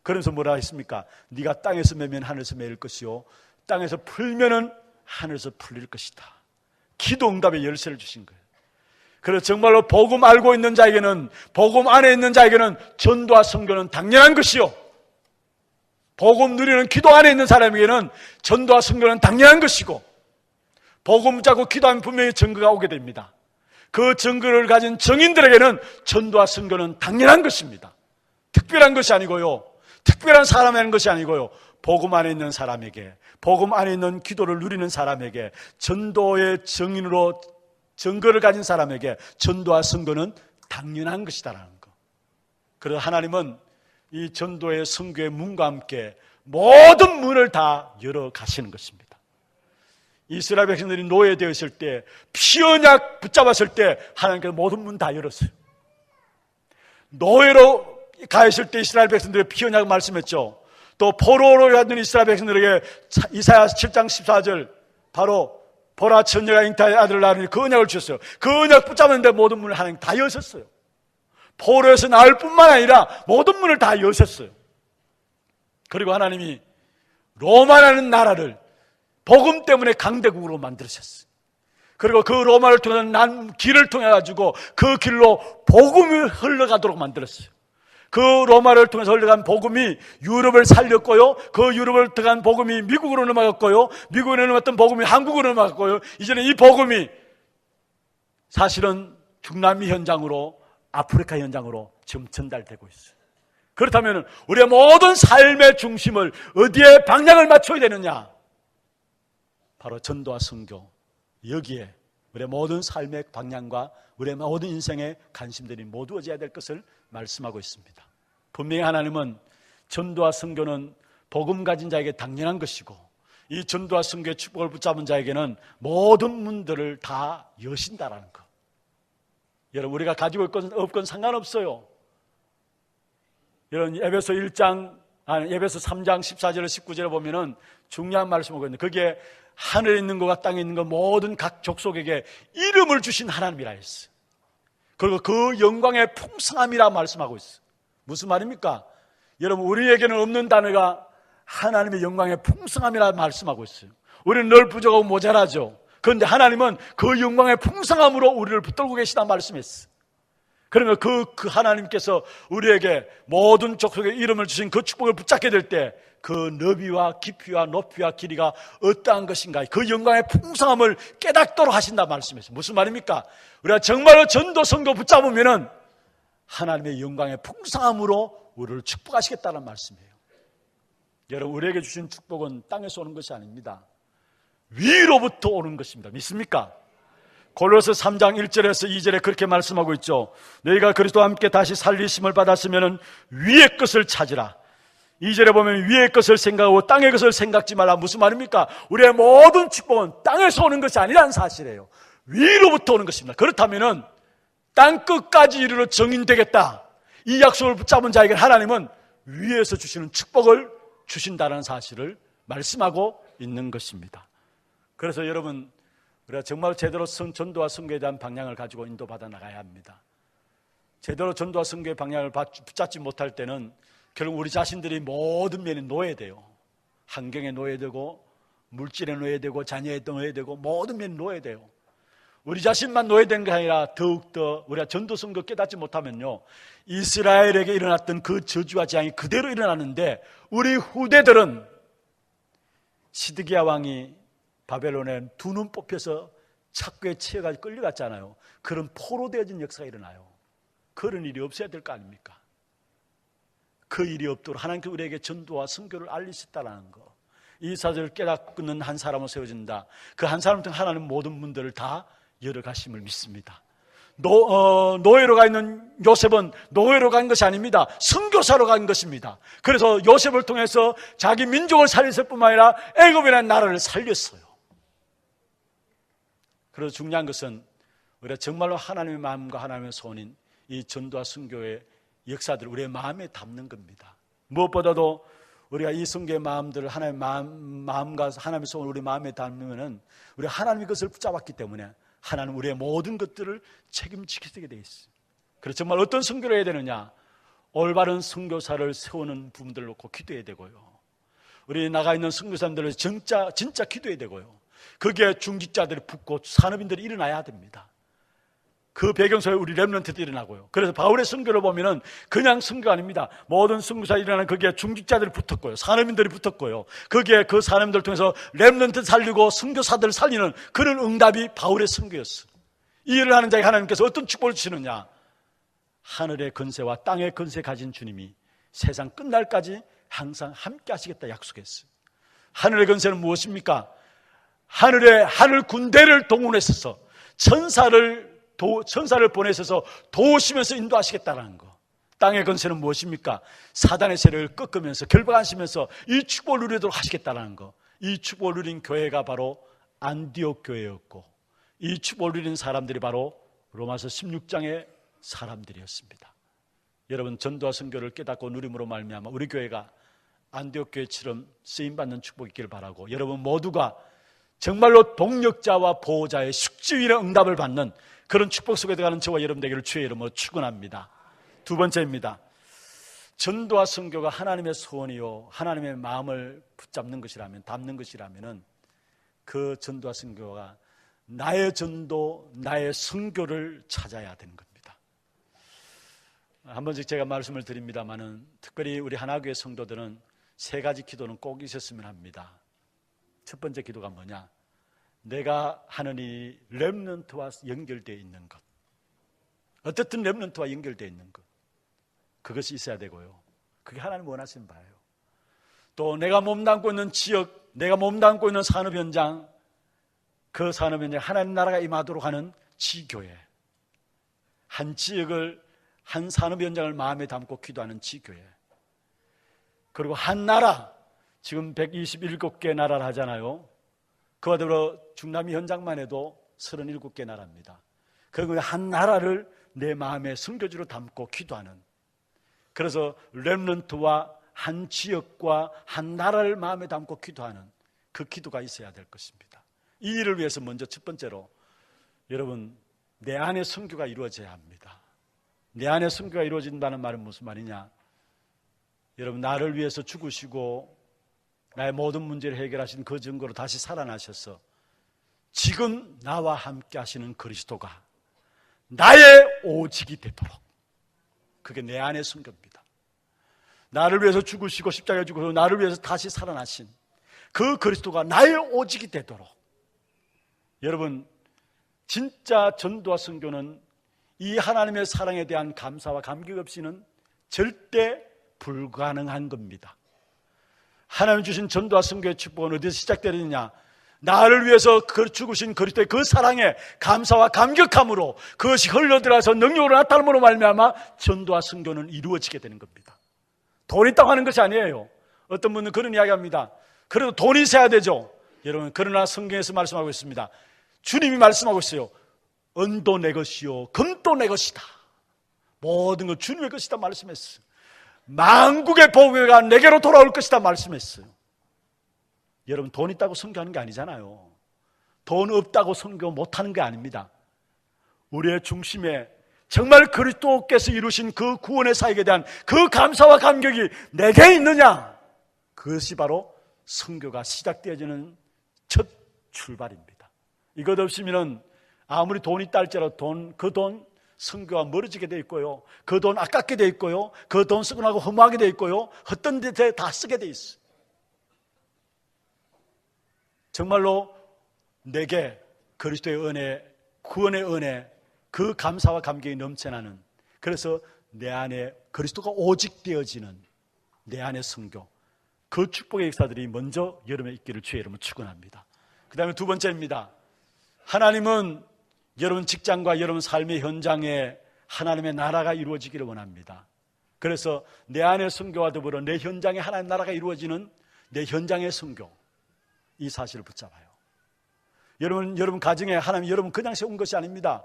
그러면서 뭐라 했습니까? 네가 땅에서 매면 하늘에서 매일 것이요 땅에서 풀면은 하늘에서 풀릴 것이다. 기도 응답의 열쇠를 주신 거예요. 그래서 정말로 복음 알고 있는 자에게는, 복음 안에 있는 자에게는 전도와 선교는 당연한 것이요 복음 누리는 기도 안에 있는 사람에게는 전도와 선교는 당연한 것이고 복음 잡고 기도하면 분명히 증거가 오게 됩니다. 그 증거를 가진 정인들에게는 전도와 선교는 당연한 것입니다. 특별한 것이 아니고요, 특별한 사람이 하는 것이 아니고요, 복음 안에 있는 사람에게, 복음 안에 있는 기도를 누리는 사람에게, 전도의 정인으로 증거를 가진 사람에게 전도와 선교는 당연한 것이다라는 거. 그래서 하나님은 이 전도의 선교의 문과 함께 모든 문을 다 열어 가시는 것입니다. 이스라엘 백성들이 노예되어 있을 때, 피언약 붙잡았을 때 하나님께서 모든 문 다 열었어요. 노예로 가 있을 때 이스라엘 백성들의 피언약 말씀했죠. 또 포로로 가던 이스라엘 백성들에게 이사야 7장 14절 바로 보라 처녀가 잉태하여 아들을 낳으니 그 언약을 주셨어요. 그 언약 붙잡았는데 모든 문을 하나님 다 여셨어요. 포로에서 나을 뿐만 아니라 모든 문을 다 여셨어요. 그리고 하나님이 로마라는 나라를 복음 때문에 강대국으로 만드셨어요. 그리고 그 로마를 통해서 난 길을 통해 가지고 그 길로 복음이 흘러가도록 만들었어요. 그 로마를 통해서 흘러간 복음이 유럽을 살렸고요, 그 유럽을 통한 복음이 미국으로 넘어갔고요, 미국으로 넘어갔던 복음이 한국으로 넘어갔고요, 이제는 이 복음이 사실은 중남미 현장으로, 아프리카 현장으로 지금 전달되고 있어요. 그렇다면 우리의 모든 삶의 중심을 어디에 방향을 맞춰야 되느냐? 바로 전도와 선교, 여기에 우리의 모든 삶의 방향과 우리의 모든 인생의 관심들이 모두 어져야 될 것을 말씀하고 있습니다. 분명히 하나님은 전도와 선교는 복음 가진 자에게 당연한 것이고, 이 전도와 선교의 축복을 붙잡은 자에게는 모든 문들을 다 여신다라는 것. 여러분, 우리가 가지고 있건 없건 상관없어요. 여러분, 에베소 3장 14절 19절에 보면은 중요한 말씀을 하고 있는데, 거기에 하늘에 있는 것과 땅에 있는 것 모든 각 족속에게 이름을 주신 하나님이라 했어요. 그리고 그 영광의 풍성함이라 말씀하고 있어요. 무슨 말입니까? 여러분, 우리에게는 없는 단어가 하나님의 영광의 풍성함이라 말씀하고 있어요. 우리는 늘 부족하고 모자라죠. 그런데 하나님은 그 영광의 풍성함으로 우리를 붙들고 계시다 말씀했어요. 그러면 그 하나님께서 우리에게 모든 족속의 이름을 주신 그 축복을 붙잡게 될 때 그 너비와 깊이와 높이와 길이가 어떠한 것인가, 그 영광의 풍성함을 깨닫도록 하신다 말씀했어요. 무슨 말입니까? 우리가 정말로 전도 선교 붙잡으면은 하나님의 영광의 풍성함으로 우리를 축복하시겠다는 말씀이에요. 여러분, 우리에게 주신 축복은 땅에서 오는 것이 아닙니다. 위로부터 오는 것입니다. 믿습니까? 골로새 3장 1절에서 2절에 그렇게 말씀하고 있죠. 너희가 그리스도와 함께 다시 살리심을 받았으면 위의 것을 찾으라. 2절에 보면 위의 것을 생각하고 땅의 것을 생각지 말라. 무슨 말입니까? 우리의 모든 축복은 땅에서 오는 것이 아니라는 사실이에요. 위로부터 오는 것입니다. 그렇다면은 땅 끝까지 이르러 정인되겠다, 이 약속을 붙잡은 자에게 하나님은 위에서 주시는 축복을 주신다는 사실을 말씀하고 있는 것입니다. 그래서 여러분, 우리가 정말 제대로 전도와 선교에 대한 방향을 가지고 인도받아 나가야 합니다. 제대로 전도와 선교의 방향을 붙잡지 못할 때는 결국 우리 자신들이 모든 면에 놓여야 환경에 놓여야 되고, 물질에 놓여야 되고, 자녀에 놓여야 되고, 모든 면에 놓여야 돼요. 우리 자신만 놓여야 되는 게 아니라 더욱더 우리가 전도 선교 깨닫지 못하면요, 이스라엘에게 일어났던 그 저주와 재앙이 그대로 일어나는데, 우리 후대들은 시드기야 왕이 바벨론에 두 눈 뽑혀서 착고에 치여가지고 끌려갔잖아요. 그런 포로되어진 역사가 일어나요. 그런 일이 없어야 될 거 아닙니까? 그 일이 없도록 하나님께서 우리에게 전도와 선교를 알리셨다는 거, 이 사실을 깨닫는 한 사람으로 세워진다. 그 한 사람 통해 하나님 모든 문들을 다 열어가심을 믿습니다. 노예로 가 있는 요셉은 노예로 간 것이 아닙니다. 선교사로 간 것입니다. 그래서 요셉을 통해서 자기 민족을 살렸을 뿐만 아니라 애굽이라는 나라를 살렸어요. 그래서 중요한 것은 우리가 정말로 하나님의 마음과 하나님의 소원인 이 전도와 선교의 역사들을 우리의 마음에 담는 겁니다. 무엇보다도 우리가 이 선교의 마음들을 하나님의 마음과 하나님의 소원을 우리 마음에 담으면은 우리가 하나님의 것을 붙잡았기 때문에 하나님 우리의 모든 것들을 책임지게 되어 있어요. 그래서 정말 어떤 선교를 해야 되느냐? 올바른 선교사를 세우는 부분들을 놓고 기도해야 되고요. 우리 나가 있는 선교사님들을 진짜 기도해야 되고요. 거기에 중직자들이 붙고 산업인들이 일어나야 됩니다. 그 배경 속에 우리 렘넌트도 일어나고요. 그래서 바울의 선교를 보면은 그냥 선교가 아닙니다. 모든 선교사 일어나는 거기에 중직자들이 붙었고요, 산업인들이 붙었고요. 거기에 그 산업인들 통해서 렘넌트 살리고 선교사들을 살리는 그런 응답이 바울의 선교였어요. 이 일을 하는 자에게 하나님께서 어떤 축복을 주시느냐? 하늘의 건세와 땅의 건세 가진 주님이 세상 끝날까지 항상 함께 하시겠다 약속했어요. 하늘의 건세는 무엇입니까? 하늘 군대를 동원했어서 천사를 보내셔서 도우시면서 인도하시겠다는 거. 땅의 건세는 무엇입니까? 사단의 세력을 꺾으면서 결박하시면서 이 축복을 누리도록 하시겠다는 거. 이 축복을 누린 교회가 바로 안디옥 교회였고, 이 축복을 누린 사람들이 바로 로마서 16장의 사람들이었습니다. 여러분, 전도와 선교를 깨닫고 누림으로 말미암아 우리 교회가 안디옥 교회처럼 쓰임받는 축복이 있기를 바라고, 여러분 모두가 정말로 동력자와 보호자의 숙지위의 응답을 받는 그런 축복 속에 들어가는 저와 여러분 되기를 주의 이름으로 축원합니다. 두 번째입니다. 전도와 선교가 하나님의 소원이요 하나님의 마음을 붙잡는 것이라면, 담는 것이라면은 그 전도와 선교가 나의 전도, 나의 선교를 찾아야 되는 겁니다. 한 번씩 제가 말씀을 드립니다마는 특별히 우리 하나교회 성도들은 세 가지 기도는 꼭 있었으면 합니다. 첫 번째 기도가 뭐냐? 내가 하는 이 렘넌트와 연결되어 있는 것, 어떻든 렘넌트와 연결되어 있는 것, 그것이 있어야 되고요. 그게 하나님 원하시는 바예요. 또 내가 몸담고 있는 지역, 내가 몸담고 있는 산업 현장, 그 산업 현장에 하나님 나라가 임하도록 하는 지교회, 한 지역을, 한 산업 현장을 마음에 담고 기도하는 지교회, 그리고 한 나라, 지금 127개 나라를 하잖아요. 그와 더불어 중남미 현장만 해도 37개 나라입니다. 그리고 한 나라를 내 마음의 선교지로 담고 기도하는, 그래서 렘넌트와 한 지역과 한 나라를 마음에 담고 기도하는 그 기도가 있어야 될 것입니다. 이 일을 위해서 먼저 첫 번째로 여러분, 내 안에 선교가 이루어져야 합니다. 내 안에 선교가 이루어진다는 말은 무슨 말이냐? 여러분, 나를 위해서 죽으시고 나의 모든 문제를 해결하신 그 증거로 다시 살아나셔서 지금 나와 함께 하시는 그리스도가 나의 오직이 되도록, 그게 내 안의 선교입니다. 나를 위해서 죽으시고 십자가에 죽어서 나를 위해서 다시 살아나신 그 그리스도가 나의 오직이 되도록. 여러분, 진짜 전도와 선교는 이 하나님의 사랑에 대한 감사와 감격 없이는 절대 불가능한 겁니다. 하나님 주신 전도와 선교의 축복은 어디서 시작되느냐? 나를 위해서 죽으신 그리스도의 그 사랑에 감사와 감격함으로 그것이 흘러들어서 능력으로 나타남으로 말미암아 전도와 선교는 이루어지게 되는 겁니다. 돈 있다고 하는 것이 아니에요. 어떤 분은 그런 이야기합니다. 그래도 돈이 있어야 되죠. 여러분, 그러나 성경에서 말씀하고 있습니다. 주님이 말씀하고 있어요. 은도 내 것이요 금도 내 것이다. 모든 것 주님의 것이다 말씀했어요. 만국의 복음가 내게로 돌아올 것이다 말씀했어요. 여러분, 돈 있다고 선교하는 게 아니잖아요. 돈 없다고 선교 못하는 게 아닙니다. 우리의 중심에 정말 그리스도께서 이루신 그 구원의 사역에 대한 그 감사와 감격이 내게 있느냐? 그것이 바로 선교가 시작되어지는 첫 출발입니다. 이것 없으면 아무리 돈이 있다 할지라도 그 돈 선교와 멀어지게 돼 있고요. 그 돈 아깝게 돼 있고요. 그 돈 쓰고 나고 허무하게 돼 있고요. 헛된 데 다 쓰게 돼 있어요. 정말로 내게 그리스도의 은혜, 구원의 은혜, 그 감사와 감격이 넘쳐나는, 그래서 내 안에 그리스도가 오직 되어지는 내 안의 선교, 그 축복의 역사들이 먼저 여러분에 있기를 주의 이름으로 축원합니다. 그 다음에 두 번째입니다. 하나님은 여러분 직장과 여러분 삶의 현장에 하나님의 나라가 이루어지기를 원합니다. 그래서 내 안의 선교와 더불어 내 현장에 하나님의 나라가 이루어지는 내 현장의 선교, 이 사실을 붙잡아요. 여러분 가정에 하나님 여러분 그냥 세운 것이 아닙니다.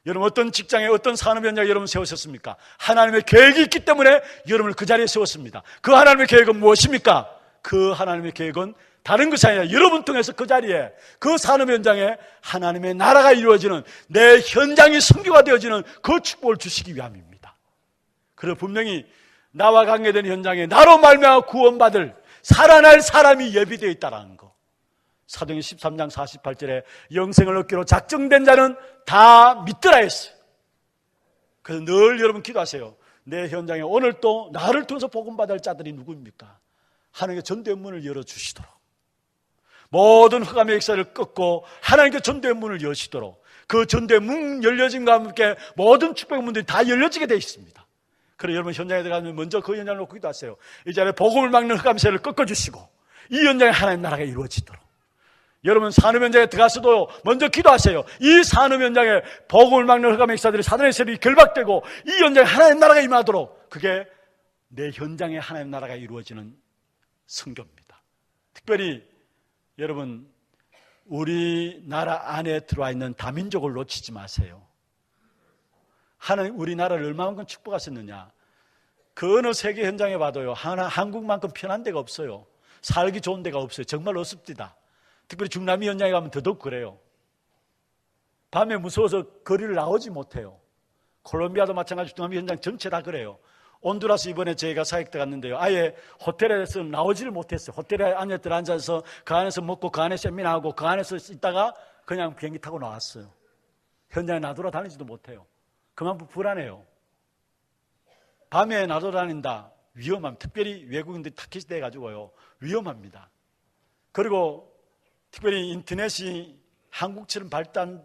여러분 어떤 직장에 어떤 산업 현장에 여러분 세우셨습니까? 하나님의 계획이 있기 때문에 여러분을 그 자리에 세웠습니다. 그 하나님의 계획은 무엇입니까? 그 하나님의 계획은 다른 것이 아니라 여러분 통해서 그 자리에, 그 산업 현장에 하나님의 나라가 이루어지는, 내 현장이 선교가 되어지는 그 축복을 주시기 위함입니다. 그래서 분명히 나와 관계된 현장에 나로 말미암아 구원받을 살아날 사람이 예비되어 있다는 거. 사도행전 13장 48절에 영생을 얻기로 작정된 자는 다 믿더라 했어요. 그래서 늘 여러분 기도하세요. 내 현장에 오늘 또 나를 통해서 복음받을 자들이 누구입니까? 하나님께 전도의 문을 열어주시도록, 모든 흑암의 역사를 끊고 하나님께 전도의 문을 여시도록, 그 전도의 문 열려짐과 함께 모든 축복의 문들이 다 열려지게 되어 있습니다. 그래서 여러분 현장에 들어가면 먼저 그 현장을 놓고 기도하세요. 이 자리에 복음을 막는 흑암세를 꺾어주시고 이 현장에 하나님 나라가 이루어지도록. 여러분 산업 현장에 들어가서도 먼저 기도하세요. 이 산업 현장에 복음을 막는 흑암의 역사들이 사단의 세력이 결박되고 이 현장에 하나님 나라가 임하도록, 그게 내 현장에 하나님 나라가 이루어지는 선교입니다. 특별히 여러분 우리나라 안에 들어와 있는 다민족을 놓치지 마세요. 하나님 우리나라를 얼마만큼 축복하셨느냐. 그 어느 세계 현장에 봐도요, 한국만큼 편한 데가 없어요. 살기 좋은 데가 없어요. 정말 어습니다. 특별히 중남미 현장에 가면 더더욱 그래요. 밤에 무서워서 거리를 나오지 못해요. 콜롬비아도 마찬가지로 중남미 현장 전체 다 그래요. 온두라스 이번에 저희가 사역 들어갔는데요, 아예 호텔에서 나오지를 못했어요. 호텔에 안에 들어앉아서 그 안에서 먹고 그 안에 세미나하고 그 안에서 있다가 그냥 비행기 타고 나왔어요. 현장에 나돌아다니지도 못해요. 그만큼 불안해요. 밤에 나돌아다닌다, 위험합니다. 특별히 외국인들이 타켓이 돼가지고요, 위험합니다. 그리고 특별히 인터넷이 한국처럼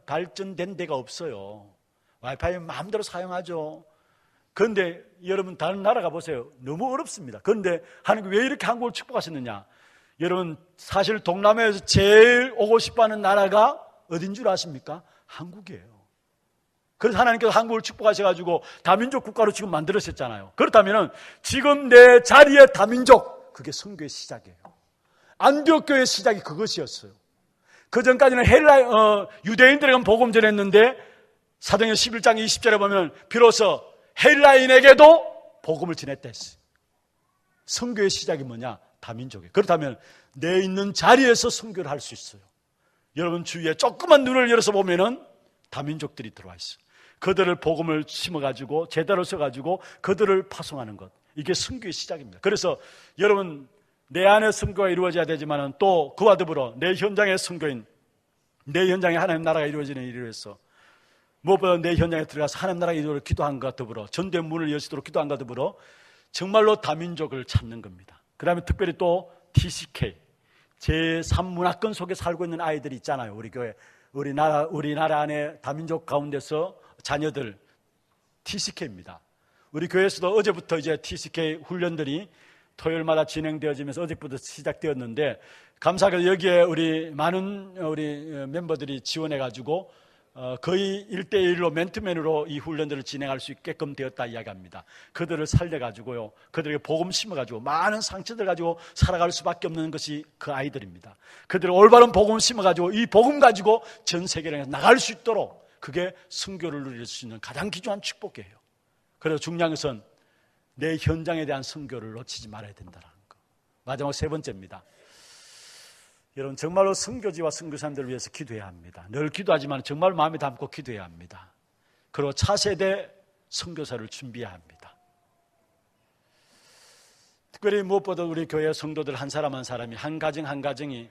발전된 데가 없어요. 와이파이 마음대로 사용하죠. 그런데 여러분 다른 나라 가보세요. 너무 어렵습니다. 그런데 하나님 왜 이렇게 한국을 축복하셨느냐. 여러분 사실 동남아에서 제일 오고 싶어하는 나라가 어딘 줄 아십니까? 한국이에요. 그래서 하나님께서 한국을 축복하셔가지고 다민족 국가로 지금 만들으셨잖아요. 그렇다면 지금 내 자리에 다민족, 그게 선교의 시작이에요. 안디옥 교회의 시작이 그것이었어요. 그 전까지는 유대인들에게만 복음 전했는데 사도행전 11장 20절에 보면 비로소 헬라인에게도 복음을 전했다 했어요. 선교의 시작이 뭐냐? 다민족이에요. 그렇다면 내 있는 자리에서 선교를 할 수 있어요. 여러분 주위에 조그만 눈을 열어서 보면은 다민족들이 들어와 있어요. 그들을 복음을 심어가지고 제대로 써가지고 그들을 파송하는 것, 이게 선교의 시작입니다. 그래서 여러분 내 안에 선교가 이루어져야 되지만 또 그와 더불어 내 현장의 선교인, 내 현장에 하나님 나라가 이루어지는 일을 위해서 무엇보다 내 현장에 들어가서 하나님 나라가 이루어지도록 기도한과 더불어 전도의 문을 여시도록 기도한과 더불어 정말로 다민족을 찾는 겁니다. 그 다음에 특별히 또 TCK 제3문화권 속에 살고 있는 아이들이 있잖아요. 우리 교회, 우리나라 안에 다민족 가운데서 자녀들 TCK입니다. 우리 교회에서도 어제부터 이제 TCK 훈련들이 토요일마다 진행되어지면서 어제부터 시작되었는데 감사하게도 여기에 우리 많은 우리 멤버들이 지원해가지고 거의 1대1로 맨투맨으로 이 훈련들을 진행할 수 있게끔 되었다 이야기합니다. 그들을 살려가지고요, 그들에게 복음 심어가지고 많은 상처들 가지고 살아갈 수밖에 없는 것이 그 아이들입니다. 그들을 올바른 복음 심어가지고 이 복음 가지고 전 세계를 나갈 수 있도록, 그게 선교를 누릴 수 있는 가장 귀중한 축복이에요. 그래서 중요한 것은 내 현장에 대한 선교를 놓치지 말아야 된다는 거. 마지막 세 번째입니다. 여러분 정말로 선교지와 선교사님들을 위해서 기도해야 합니다. 늘 기도하지만 정말 마음에 담고 기도해야 합니다. 그리고 차세대 선교사를 준비해야 합니다. 특별히 무엇보다 우리 교회 성도들 한 사람 한 사람이 한 가정 한 가정이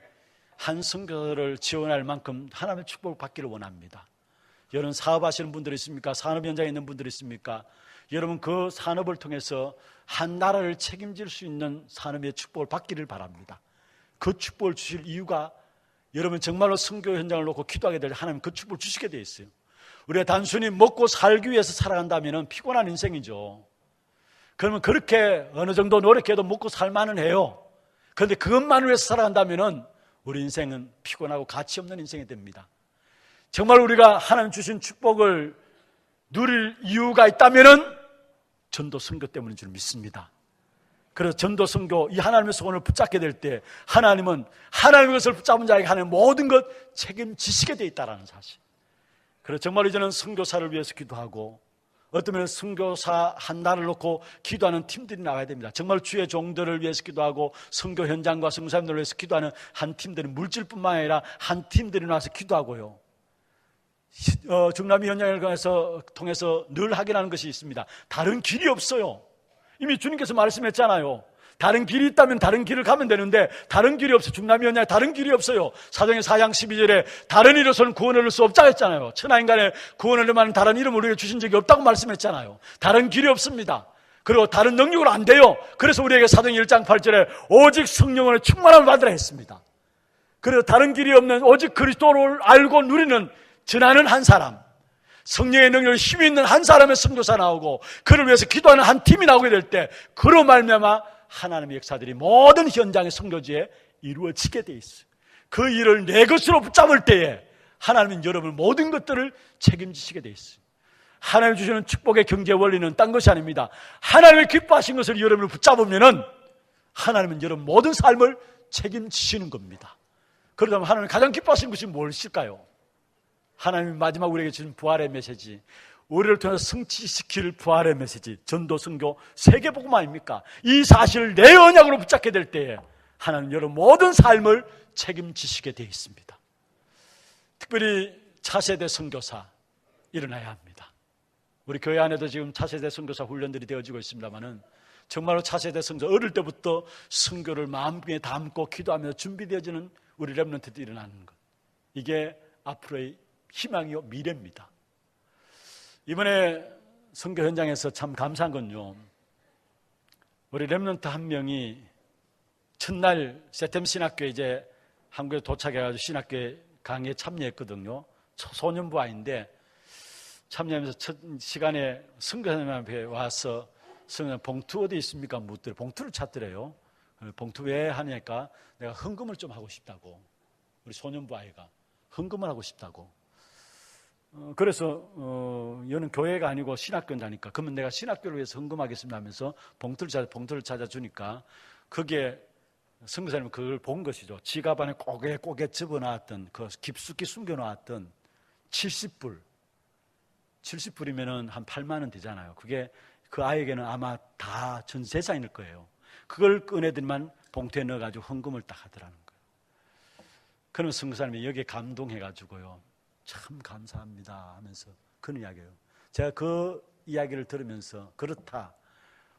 한 선교사를 지원할 만큼 하나님의 축복을 받기를 원합니다. 여러분 사업하시는 분들 있습니까? 산업 현장에 있는 분들 있습니까? 여러분 그 산업을 통해서 한 나라를 책임질 수 있는 산업의 축복을 받기를 바랍니다. 그 축복을 주실 이유가 여러분 정말로 선교 현장을 놓고 기도하게 될 하나님 그 축복을 주시게 되어 있어요. 우리가 단순히 먹고 살기 위해서 살아간다면 피곤한 인생이죠. 그러면 그렇게 어느 정도 노력해도 먹고 살만은 해요. 그런데 그것만을 위해서 살아간다면 우리 인생은 피곤하고 가치 없는 인생이 됩니다. 정말 우리가 하나님 주신 축복을 누릴 이유가 있다면 전도 선교 때문인 줄 믿습니다. 그래서 전도 선교, 이 하나님의 소원을 붙잡게 될 때 하나님은 하나님의 것을 붙잡은 자에게 하나님 모든 것 책임지시게 되어 있다는 사실. 그래서 정말 이제는 선교사를 위해서 기도하고 어떤 면에 선교사 한 날을 놓고 기도하는 팀들이 나와야 됩니다. 정말 주의 종들을 위해서 기도하고 선교 현장과 선교사님들을 위해서 기도하는 한 팀들은 물질뿐만 아니라 한 팀들이 나와서 기도하고요. 중남미 현장을 통해서 늘 확인하는 것이 있습니다. 다른 길이 없어요. 이미 주님께서 말씀했잖아요. 다른 길이 있다면 다른 길을 가면 되는데 다른 길이 없어요. 중남미 현장에 다른 길이 없어요. 사도행전 4장 12절에 다른 이로서는 구원을 얻을 수 없다고 했잖아요. 천하인간의 구원을 얻는 다른 이름을 우리에게 주신 적이 없다고 말씀했잖아요. 다른 길이 없습니다. 그리고 다른 능력으로 안 돼요. 그래서 우리에게 사도행전 1장 8절에 오직 성령으로 충만함을 받으라 했습니다. 그래서 다른 길이 없는 오직 그리스도를 알고 누리는 전하는 한 사람, 성령의 능력을 힘이 있는 한 사람의 선교사 나오고 그를 위해서 기도하는 한 팀이 나오게 될 때 그로 말미암아 하나님의 역사들이 모든 현장의 선교지에 이루어지게 돼 있어요. 그 일을 내 것으로 붙잡을 때에 하나님은 여러분 모든 것들을 책임지시게 돼 있어요. 하나님 주시는 축복의 경제 원리는 딴 것이 아닙니다. 하나님의 기뻐하신 것을 여러분을 붙잡으면은 하나님은 여러분 모든 삶을 책임지시는 겁니다. 그렇다면 하나님 가장 기뻐하신 것이 무엇일까요? 하나님이 마지막 우리에게 주신 부활의 메시지, 우리를 통해서 성취시킬 부활의 메시지, 전도, 선교, 세계복음 아닙니까? 이 사실을 내 언약으로 붙잡게 될 때에 하나님 여러분 모든 삶을 책임지시게 되어 있습니다. 특별히 차세대 선교사 일어나야 합니다. 우리 교회 안에도 지금 차세대 선교사 훈련들이 되어지고 있습니다만은 정말로 차세대 선교사 어릴 때부터 선교를 마음에 담고 기도하며 준비되어지는 우리 렘넌트들이 일어나는 것, 이게 앞으로의 희망이요 미래입니다. 이번에 선교 현장에서 참 감사한 건요, 우리 렘넌트 한 명이 첫날 세템 신학교에 이제 한국에 도착해가지고 신학교에 강의에 참여했거든요. 소년부 아이인데 참여하면서 첫 시간에 선교사님 앞에 와서 선교사님 봉투 어디 있습니까? 묻더래. 봉투를 찾더래요. 봉투 왜 하니까 내가 헌금을 좀 하고 싶다고. 우리 소년부 아이가 헌금을 하고 싶다고. 그래서 여는 교회가 아니고 신학교다니까 그러면 내가 신학교를 위해서 헌금하겠습니다 하면서 봉투를 찾아주니까 그게 선교사님은 그걸 본 것이죠. 지갑 안에 꼬개 집어놨던 그 깊숙이 숨겨놓았던 70불이면은 한 8만 원 되잖아요. 그게 그 아이에게는 아마 다 전 재산일 거예요. 그걸 꺼내더니만 봉투에 넣어가지고 헌금을 딱 하더라는 거예요. 그러면 선교사님이 여기에 감동해가지고요. 참 감사합니다 하면서 그런 이야기예요. 제가 그 이야기를 들으면서 그렇다.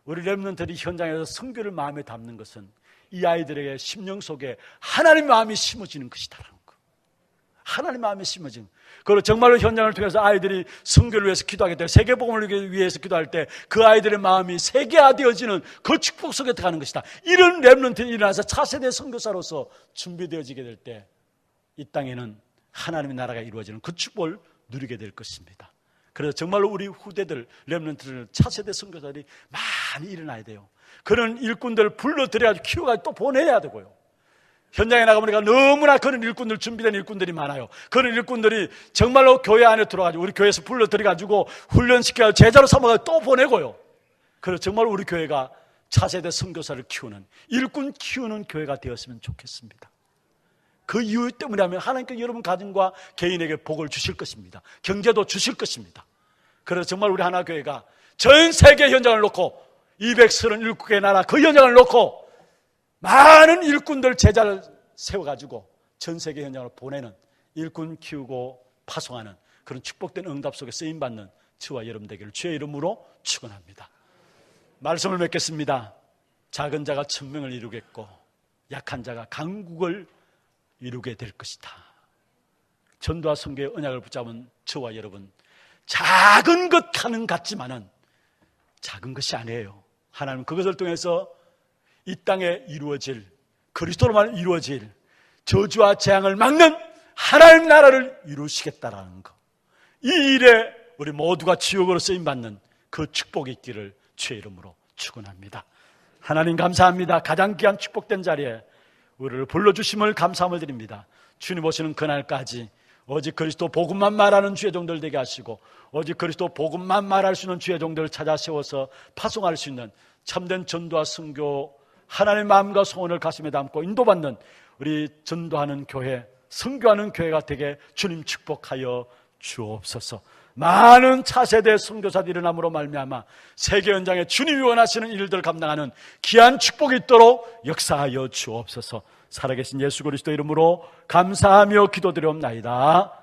우리 렘넌트들이 현장에서 선교를 마음에 담는 것은 이 아이들에게 심령 속에 하나님의 마음이 심어지는 것이다라는 거. 하나님의 마음이 심어지는. 그리고 정말로 현장을 통해서 아이들이 선교를 위해서 기도하게 될 세계복음을 위해서 기도할 때 그 아이들의 마음이 세계화되어지는 그 축복 속에 들어가는 것이다. 이런 렘넌트들이 일어나서 차세대 선교사로서 준비되어지게 될 때 이 땅에는 하나님의 나라가 이루어지는 그 축복을 누리게 될 것입니다. 그래서 정말로 우리 후대들, 렘넌트들, 차세대 선교사들이 많이 일어나야 돼요. 그런 일꾼들을 불러들여가지고 키워가지고 또 보내야 되고요. 현장에 나가보니까 너무나 그런 일꾼들, 준비된 일꾼들이 많아요. 그런 일꾼들이 정말로 교회 안에 들어가지고 우리 교회에서 불러들여가지고 훈련시켜서 제자로 삼아서 또 보내고요. 그래서 정말 우리 교회가 차세대 선교사를 키우는, 일꾼 키우는 교회가 되었으면 좋겠습니다. 그 이유 때문에 하면 하나님께 여러분 가정과 개인에게 복을 주실 것입니다. 경제도 주실 것입니다. 그래서 정말 우리 하나교회가 전 세계 현장을 놓고 237개의 나라 그 현장을 놓고 많은 일꾼들 제자를 세워가지고 전 세계 현장으로 보내는 일꾼 키우고 파송하는 그런 축복된 응답 속에 쓰임받는 저와 여러분 되기를 주의 이름으로 축원합니다. 말씀을 맺겠습니다. 작은 자가 천명을 이루겠고 약한 자가 강국을 이루게 될 것이다. 전도와 선교의 언약을 붙잡은 저와 여러분, 작은 것 같지만은 작은 것이 아니에요. 하나님 그것을 통해서 이 땅에 이루어질, 그리스도로만 이루어질 저주와 재앙을 막는 하나님 나라를 이루시겠다라는 것, 이 일에 우리 모두가 지옥으로 쓰임받는 그 축복이 있기를 주의 이름으로 축원합니다. 하나님 감사합니다. 가장 귀한 축복된 자리에 우리를 불러주심을 감사함을 드립니다. 주님 오시는 그날까지 오직 그리스도 복음만 말하는 주의 종들 되게 하시고 오직 그리스도 복음만 말할 수 있는 주의 종들을 찾아 세워서 파송할 수 있는 참된 전도와 선교, 하나님의 마음과 소원을 가슴에 담고 인도받는 우리 전도하는 교회, 선교하는 교회가 되게 주님 축복하여 주옵소서. 많은 차세대 선교사들이 일어남으로 말미암아 세계 현장에 주님이 원하시는 일들을 감당하는 귀한 축복이 있도록 역사하여 주옵소서. 살아계신 예수 그리스도 이름으로 감사하며 기도드리옵나이다.